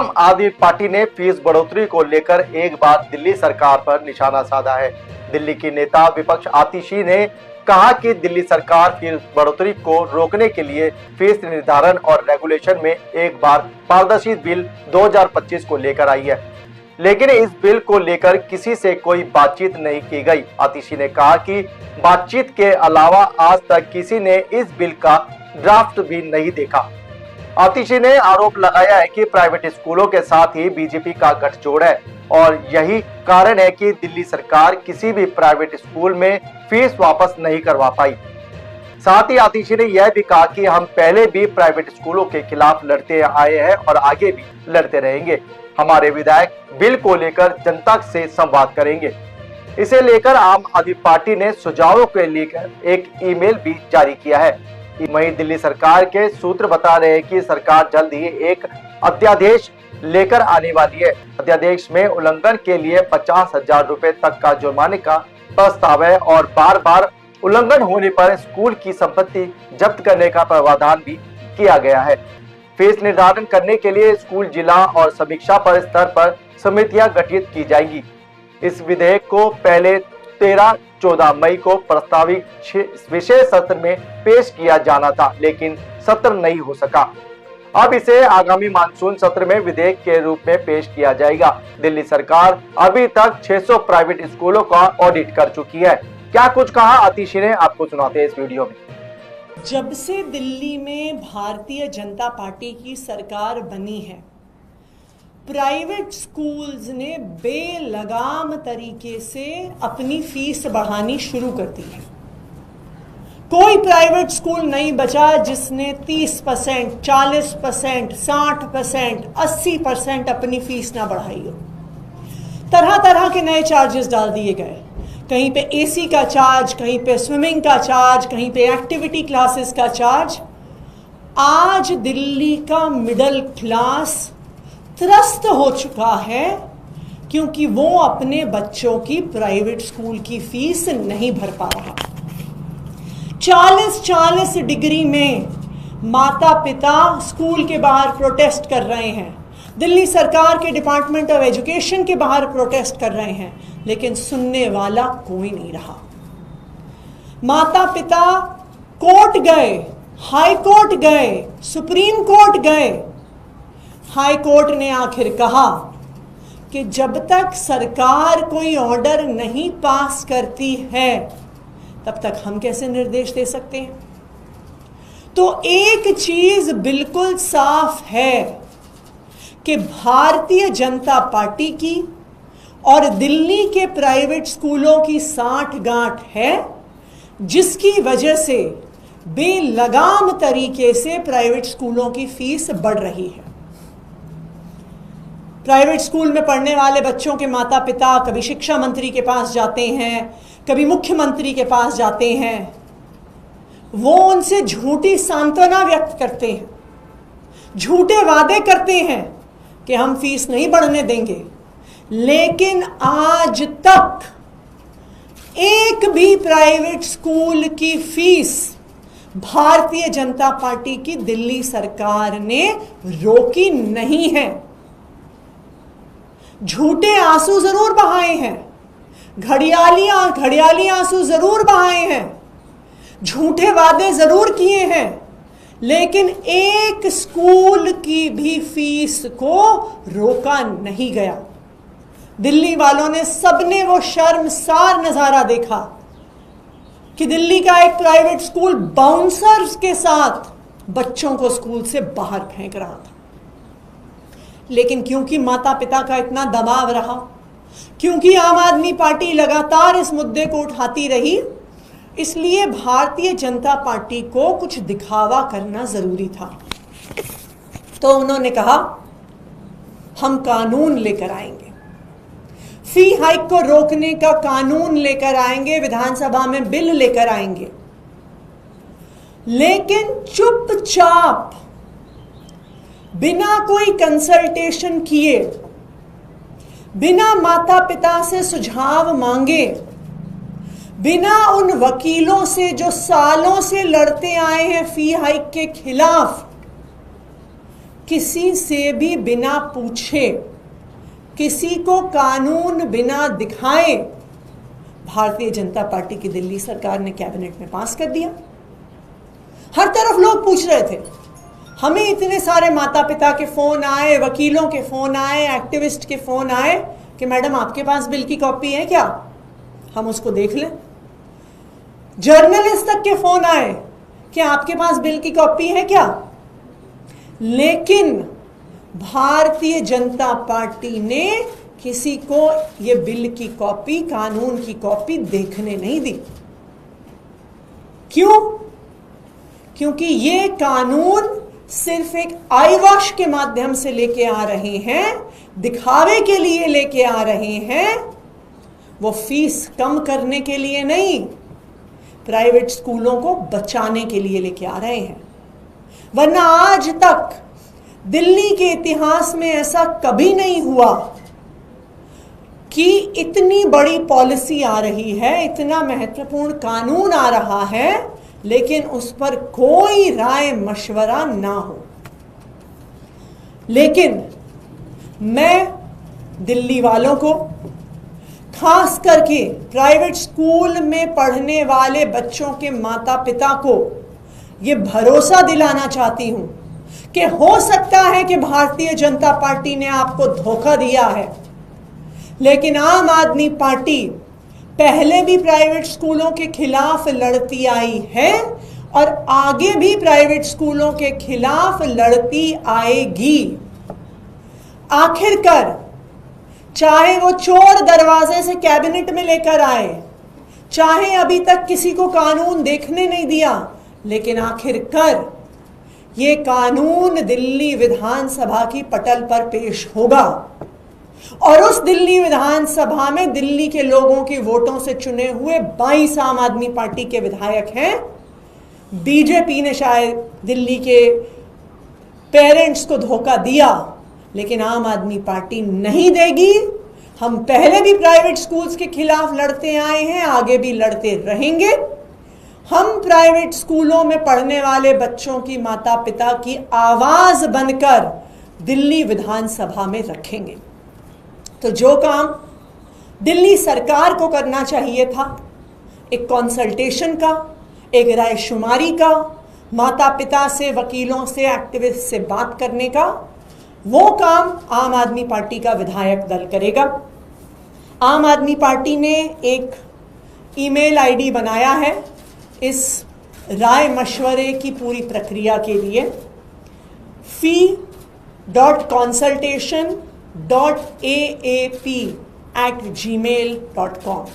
आम आदमी पार्टी ने फीस बढ़ोतरी को लेकर एक बार दिल्ली सरकार पर निशाना साधा है। दिल्ली की नेता विपक्ष आतिशी ने कहा कि दिल्ली सरकार फीस बढ़ोतरी को रोकने के लिए फीस निर्धारण और रेगुलेशन में एक बार पारदर्शी बिल 2025 को लेकर आई है, लेकिन इस बिल को लेकर किसी से कोई बातचीत नहीं की गई। आतिशी ने कहा कि बातचीत के अलावा आज तक किसी ने इस बिल का ड्राफ्ट भी नहीं देखा। आतिशी ने आरोप लगाया है कि प्राइवेट स्कूलों के साथ ही बीजेपी का गठजोड़ है और यही कारण है कि दिल्ली सरकार किसी भी प्राइवेट स्कूल में फीस वापस नहीं करवा पाई। साथ ही आतिशी ने यह भी कहा कि हम पहले भी प्राइवेट स्कूलों के खिलाफ लड़ते आए हैं और आगे भी लड़ते रहेंगे। हमारे विधायक बिल को लेकर जनता से संवाद करेंगे। इसे लेकर आम आदमी पार्टी ने सुझावों के लेकर एक ईमेल भी जारी किया है। वहीं दिल्ली सरकार के सूत्र बता रहे हैं कि सरकार जल्द ही एक अध्यादेश लेकर आने वाली है। अध्यादेश में उल्लंघन के लिए 50,000 रुपए तक का जुर्माने का प्रस्ताव है और बार बार उल्लंघन होने पर स्कूल की संपत्ति जब्त करने का प्रावधान भी किया गया है। फीस निर्धारण करने के लिए स्कूल, जिला और समीक्षा पर स्तर पर समितियां गठित की जाएंगी। इस विधेयक को पहले 13-14 मई को प्रस्तावित विशेष सत्र में पेश किया जाना था, लेकिन सत्र नहीं हो सका। अब इसे आगामी मानसून सत्र में विधेयक के रूप में पेश किया जाएगा। दिल्ली सरकार अभी तक 600 प्राइवेट स्कूलों का ऑडिट कर चुकी है। क्या कुछ कहा आतिशी ने, आपको सुनाते हैं इस वीडियो में। जब से दिल्ली में भारतीय जनता पार्टी की सरकार बनी है, प्राइवेट स्कूल्स ने बेलगाम तरीके से अपनी फीस बढ़ानी शुरू कर दी है। कोई प्राइवेट स्कूल नहीं बचा जिसने 30%, 40%, 60%, 80% अपनी फीस ना बढ़ाई हो। तरह तरह के नए चार्जेस डाल दिए गए। कहीं पे एसी का चार्ज, कहीं पे स्विमिंग का चार्ज, कहीं पे एक्टिविटी क्लासेस का चार्ज। आज दिल्ली का मिडिल क्लास त्रस्त हो चुका है क्योंकि वो अपने बच्चों की प्राइवेट स्कूल की फीस नहीं भर पा रहा। 40-40 डिग्री में माता पिता स्कूल के बाहर प्रोटेस्ट कर रहे हैं, दिल्ली सरकार के डिपार्टमेंट ऑफ एजुकेशन के बाहर प्रोटेस्ट कर रहे हैं, लेकिन सुनने वाला कोई नहीं रहा। माता पिता कोर्ट गए, हाई कोर्ट गए, सुप्रीम कोर्ट गए। हाई कोर्ट ने आखिर कहा कि जब तक सरकार कोई ऑर्डर नहीं पास करती है तब तक हम कैसे निर्देश दे सकते हैं। तो एक चीज बिल्कुल साफ है कि भारतीय जनता पार्टी की और दिल्ली के प्राइवेट स्कूलों की साठगांठ है, जिसकी वजह से बेलगाम तरीके से प्राइवेट स्कूलों की फीस बढ़ रही है। प्राइवेट स्कूल में पढ़ने वाले बच्चों के माता पिता कभी शिक्षा मंत्री के पास जाते हैं, कभी मुख्यमंत्री के पास जाते हैं। वो उनसे झूठी सांत्वना व्यक्त करते हैं, झूठे वादे करते हैं कि हम फीस नहीं बढ़ने देंगे, लेकिन आज तक एक भी प्राइवेट स्कूल की फीस भारतीय जनता पार्टी की दिल्ली सरकार ने रोकी नहीं है। झूठे आंसू जरूर बहाए हैं, घड़ियाली आंसू जरूर बहाए हैं, झूठे वादे जरूर किए हैं, लेकिन एक स्कूल की भी फीस को रोका नहीं गया। दिल्ली वालों ने सबने वो शर्मसार नजारा देखा कि दिल्ली का एक प्राइवेट स्कूल बाउंसर्स के साथ बच्चों को स्कूल से बाहर फेंक रहा था। लेकिन क्योंकि माता पिता का इतना दबाव रहा, क्योंकि आम आदमी पार्टी लगातार इस मुद्दे को उठाती रही, इसलिए भारतीय जनता पार्टी को कुछ दिखावा करना जरूरी था। तो उन्होंने कहा हम कानून लेकर आएंगे, फी हाइक को रोकने का कानून लेकर आएंगे, विधानसभा में बिल लेकर आएंगे। लेकिन चुपचाप बिना कोई कंसल्टेशन किए, बिना माता पिता से सुझाव मांगे, बिना उन वकीलों से जो सालों से लड़ते आए हैं फी हाइक के खिलाफ, किसी से भी बिना पूछे, किसी को कानून बिना दिखाए भारतीय जनता पार्टी की दिल्ली सरकार ने कैबिनेट में पास कर दिया। हर तरफ लोग पूछ रहे थे, हमें इतने सारे माता पिता के फोन आए, वकीलों के फोन आए, एक्टिविस्ट के फोन आए कि मैडम आपके पास बिल की कॉपी है क्या, हम उसको देख लें। जर्नलिस्ट तक के फोन आए कि आपके पास बिल की कॉपी है क्या, लेकिन भारतीय जनता पार्टी ने किसी को ये बिल की कॉपी, कानून की कॉपी देखने नहीं दी। क्यों? क्योंकि ये कानून सिर्फ एक आई वॉश के माध्यम से लेके आ रहे हैं, दिखावे के लिए लेके आ रहे हैं, वो फीस कम करने के लिए नहीं, प्राइवेट स्कूलों को बचाने के लिए लेके आ रहे हैं। वरना आज तक दिल्ली के इतिहास में ऐसा कभी नहीं हुआ कि इतनी बड़ी पॉलिसी आ रही है, इतना महत्वपूर्ण कानून आ रहा है, लेकिन उस पर कोई राय मशवरा ना हो। लेकिन मैं दिल्ली वालों को, खास करके प्राइवेट स्कूल में पढ़ने वाले बच्चों के माता पिता को ये भरोसा दिलाना चाहती हूं कि हो सकता है कि भारतीय जनता पार्टी ने आपको धोखा दिया है, लेकिन आम आदमी पार्टी पहले भी प्राइवेट स्कूलों के खिलाफ लड़ती आई है और आगे भी प्राइवेट स्कूलों के खिलाफ लड़ती आएगी। आखिरकार चाहे वो चोर दरवाजे से कैबिनेट में लेकर आए, चाहे अभी तक किसी को कानून देखने नहीं दिया, लेकिन आखिरकार ये कानून दिल्ली विधानसभा की पटल पर पेश होगा और उस दिल्ली विधानसभा में दिल्ली के लोगों के वोटों से चुने हुए 22 आम आदमी पार्टी के विधायक हैं। बीजेपी ने शायद दिल्ली के पेरेंट्स को धोखा दिया, लेकिन आम आदमी पार्टी नहीं देगी। हम पहले भी प्राइवेट स्कूल्स के खिलाफ लड़ते आए हैं, आगे भी लड़ते रहेंगे। हम प्राइवेट स्कूलों में पढ़ने वाले बच्चों की माता पिता की आवाज बनकर दिल्ली विधानसभा में रखेंगे। तो जो काम दिल्ली सरकार को करना चाहिए था, एक कंसल्टेशन का, एक रायशुमारी का, माता पिता से, वकीलों से, एक्टिविस्ट से बात करने का, वो काम आम आदमी पार्टी का विधायक दल करेगा। आम आदमी पार्टी ने एक ईमेल आईडी बनाया है इस राय मशवरे की पूरी प्रक्रिया के लिए, fee.consultation.aap@gmail.com,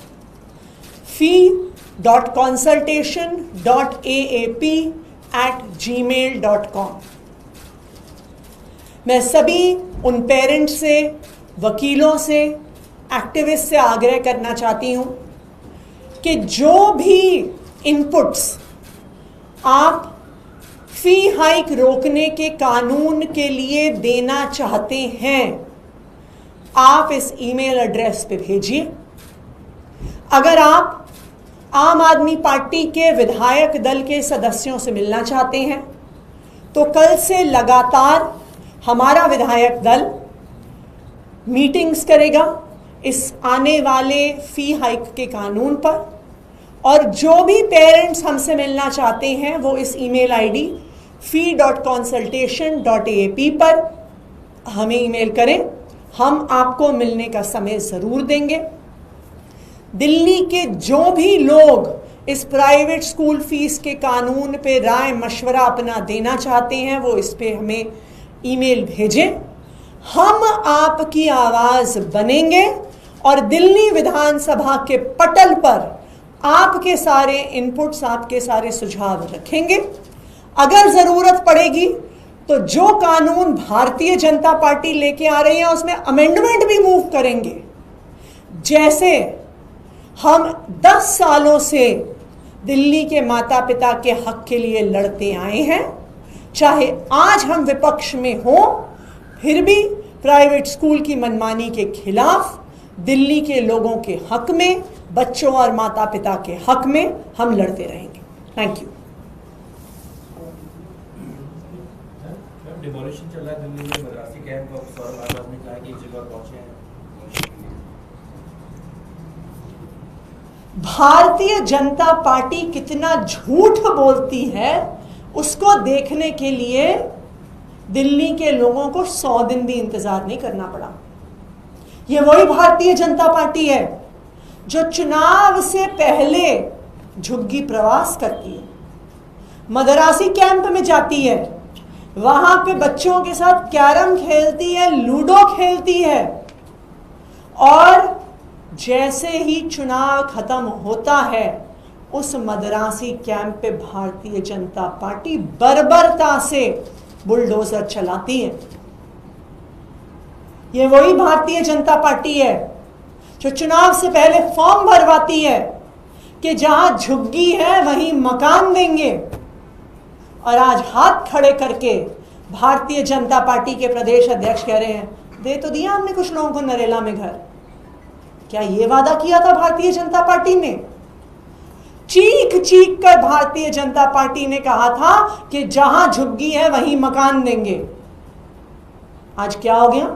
fee.consultation.aap@gmail.com। मैं सभी उन पेरेंट्स से, वकीलों से, एक्टिविस्ट से आग्रह करना चाहती हूं कि जो भी इनपुट्स आप फी हाइक रोकने के कानून के लिए देना चाहते हैं, आप इस ईमेल एड्रेस पे भेजिए। अगर आप आम आदमी पार्टी के विधायक दल के सदस्यों से मिलना चाहते हैं तो कल से लगातार हमारा विधायक दल मीटिंग्स करेगा इस आने वाले फी हाइक के कानून पर, और जो भी पेरेंट्स हमसे मिलना चाहते हैं वो इस ईमेल आईडी fee.consultation.aap पर हमें ईमेल करें। हम आपको मिलने का समय ज़रूर देंगे। दिल्ली के जो भी लोग इस प्राइवेट स्कूल फीस के कानून पे राय मशवरा अपना देना चाहते हैं वो इस पे हमें ईमेल भेजें। हम आपकी आवाज़ बनेंगे और दिल्ली विधानसभा के पटल पर आपके सारे इनपुट्स, आपके सारे सुझाव रखेंगे। अगर ज़रूरत पड़ेगी तो जो कानून भारतीय जनता पार्टी लेके आ रही है उसमें अमेंडमेंट भी मूव करेंगे। जैसे हम 10 सालों से दिल्ली के माता पिता के हक के लिए लड़ते आए हैं, चाहे आज हम विपक्ष में हों, फिर भी प्राइवेट स्कूल की मनमानी के खिलाफ दिल्ली के लोगों के हक में, बच्चों और माता पिता के हक में हम लड़ते रहेंगे। Thank you. डिमोलिशन चल रहा है दिल्ली में मद्रासी कैंप और सौरभ आजाद ने कहा कि एक जगह पहुंचे हैं। भारतीय जनता पार्टी कितना झूठ बोलती है उसको देखने के लिए दिल्ली के लोगों को 100 दिन भी इंतजार नहीं करना पड़ा। ये वही भारतीय जनता पार्टी है जो चुनाव से पहले झुग्गी प्रवास करती है, मदरासी कैंप में जाती है, वहां पे बच्चों के साथ कैरम खेलती है, लूडो खेलती है, और जैसे ही चुनाव खत्म होता है उस मदरासी कैंप पे भारतीय जनता पार्टी बर्बरता से बुलडोजर चलाती है। ये वही भारतीय जनता पार्टी है जो चुनाव से पहले फॉर्म भरवाती है कि जहां झुग्गी है वहीं मकान देंगे, और आज हाथ खड़े करके भारतीय जनता पार्टी के प्रदेश अध्यक्ष कह रहे हैं दे तो दिया हमने कुछ लोगों को नरेला में घर। क्या ये वादा किया था भारतीय जनता पार्टी ने? चीख चीख कर भारतीय जनता पार्टी ने कहा था कि जहां झुग्गी है वहीं मकान देंगे। आज क्या हो गया?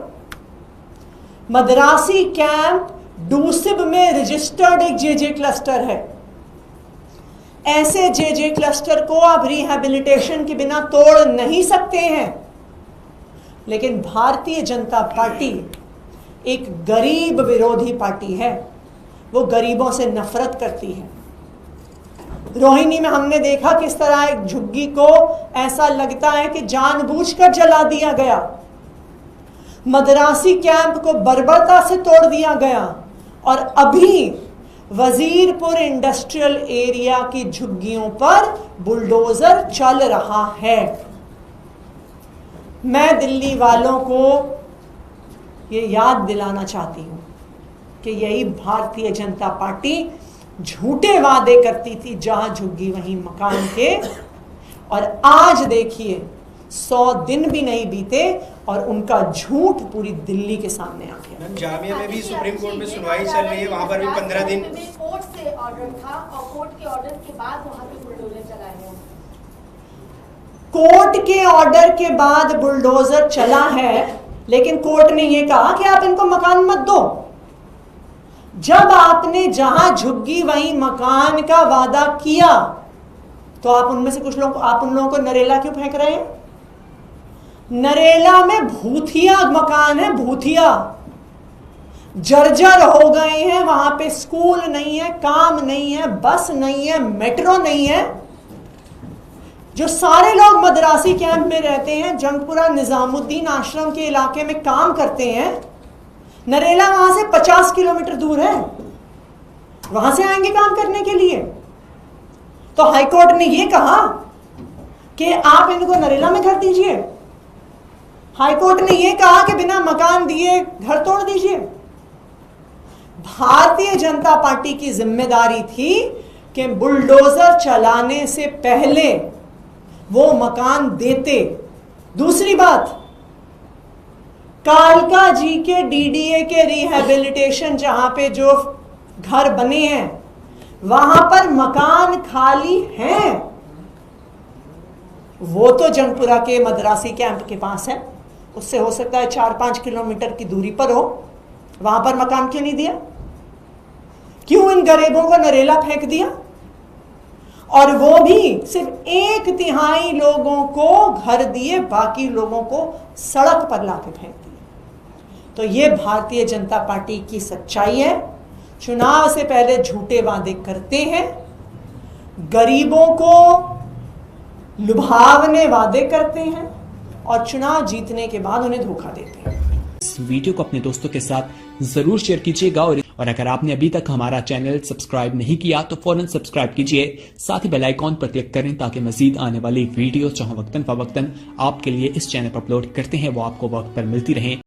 मदरासी कैंप डूसिब में रजिस्टर्ड एक जेजे क्लस्टर है। ऐसे जेजे क्लस्टर को आप रिहैबिलिटेशन के बिना तोड़ नहीं सकते हैं, लेकिन भारतीय जनता पार्टी एक गरीब विरोधी पार्टी है, वो गरीबों से नफरत करती है। रोहिणी में हमने देखा किस तरह एक झुग्गी को ऐसा लगता है कि जानबूझकर जला दिया गया, मदरासी कैंप को बर्बरता से तोड़ दिया गया, और अभी वजीरपुर इंडस्ट्रियल एरिया की झुग्गियों पर बुलडोजर चल रहा है। मैं दिल्ली वालों को ये याद दिलाना चाहती हूं कि यही भारतीय जनता पार्टी झूठे वादे करती थी, जहां झुग्गी वहीं मकान के, और आज देखिए 100 दिन भी नहीं बीते और उनका झूठ पूरी दिल्ली के सामने आ गया। मैम, जामिया में भी सुप्रीम कोर्ट में सुनवाई चल रही है, वहां पर भी 15 दिन कोर्ट से ऑर्डर था और कोर्ट के ऑर्डर के बाद वहां पे बुलडोजर चलाए हैं। कोर्ट के ऑर्डर के बाद बुलडोजर चला है, लेकिन कोर्ट ने यह कहा कि आप इनको मकान मत दो। जब आपने जहां झुग्गी वहीं मकान का वादा किया तो आप उनमें से कुछ लोग, आप उन लोगों को नरेला क्यों फेंक रहे हैं? नरेला में भूतिया मकान है, भूतिया जर्जर हो गए हैं, वहां पे स्कूल नहीं है, काम नहीं है, बस नहीं है, मेट्रो नहीं है। जो सारे लोग मदरासी कैंप में रहते हैं, जंगपुरा निजामुद्दीन आश्रम के इलाके में काम करते हैं, नरेला वहां से 50 किलोमीटर दूर है, वहां से आएंगे काम करने के लिए। तो हाईकोर्ट ने यह कहा कि आप इनको नरेला में घर दीजिए, हाईकोर्ट ने यह कहा कि बिना मकान दिए घर तोड़ दीजिए। भारतीय जनता पार्टी की जिम्मेदारी थी कि बुलडोजर चलाने से पहले वो मकान देते। दूसरी बात, कालका जी के डीडीए के रिहैबिलिटेशन जहां पे जो घर बने हैं वहां पर मकान खाली हैं, वो तो जंगपुरा के मदरासी कैंप के पास है, उससे हो सकता है 4-5 किलोमीटर की दूरी पर हो, वहां पर मकान क्यों नहीं दिया? क्यों इन गरीबों को नरेला फेंक दिया? और वो भी सिर्फ 1/3 लोगों को घर दिए, बाकी लोगों को सड़क पर लाके फेंक दिए। तो ये भारतीय जनता पार्टी की सच्चाई है। चुनाव से पहले झूठे वादे करते हैं, गरीबों को लुभावने वादे करते हैं, और चुनाव जीतने के बाद उन्हें धोखा देते हैं। इस वीडियो को अपने दोस्तों के साथ जरूर शेयर कीजिएगा, और अगर आपने अभी तक हमारा चैनल सब्सक्राइब नहीं किया तो फौरन सब्सक्राइब कीजिए, साथ ही बेल आइकॉन पर क्लिक करें ताकि मजीद आने वाली वीडियो जहां वक्तन फवक्तन आपके लिए इस चैनल पर अपलोड करते हैं वो आपको वक्त पर मिलती रहे।